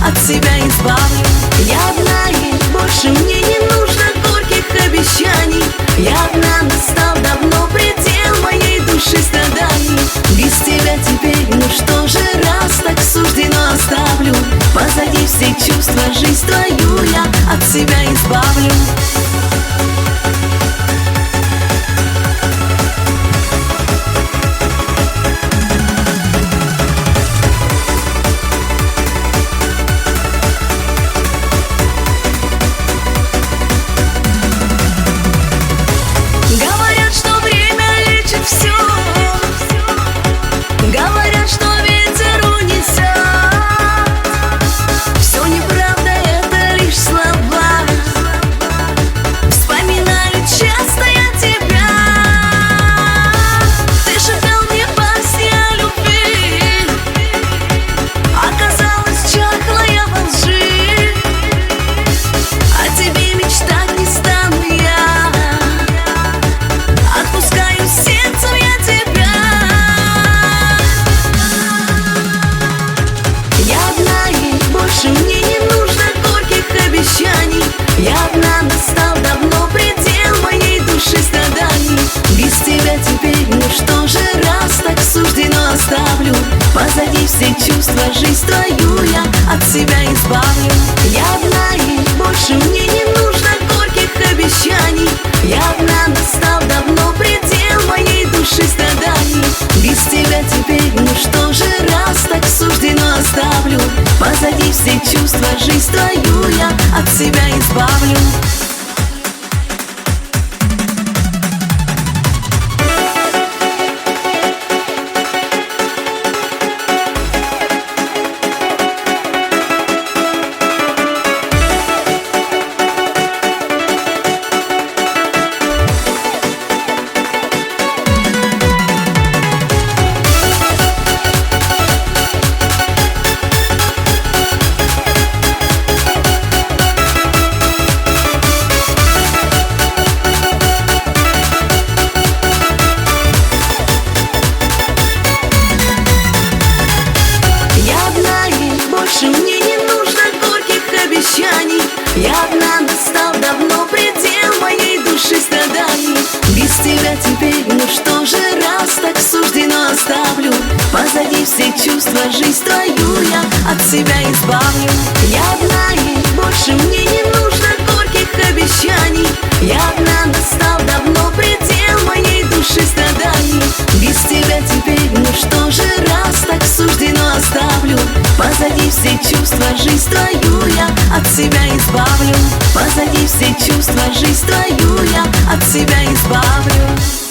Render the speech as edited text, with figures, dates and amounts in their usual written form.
от себя избавлю. Я одна, и больше мне не нужно горьких обещаний. Я одна, настал давно предел моей души страданий. Без тебя теперь, ну что же, раз так суждено, оставлю позади все чувства, жизнь твою я от себя избавлю. Говорят, что ветер унесет. Все неправда, это лишь слова. Вспоминаю часто я тебя. Ты шептал мне песни о любви. Оказалось, чахла я во лжи. О тебе мечтать не стану я. Отпускаю сердцем я тебя. Мне не нужно горьких обещаний. Я одна, настал давно предел моей души страданий. Без тебя теперь, ну что же, раз так суждено, оставлю позади все чувства, жизнь твою я от себя избавлю. Я одна, и больше мне не нужно горьких обещаний. Я одна, настал давно предел моей души страданий. Без тебя теперь, ну что же, раз так суждено, оставлю позади все чувства, жизнь твою я от себя избавлю. Мне не нужно горьких обещаний. Я одна, настал давно предел моей души страданий. Без тебя теперь, ну что же, раз так суждено, оставлю позади все чувства, жизнь твою я от себя избавлю. Я одна, и больше мне не нужно горьких обещаний. Я одна, настал давно предел моей души страданий. Без тебя теперь, ну что же, раз так суждено, оставлю позади все чувства, жизнь твою я от себя избавлю. Позади все чувства, жизнь твою я от себя избавлю.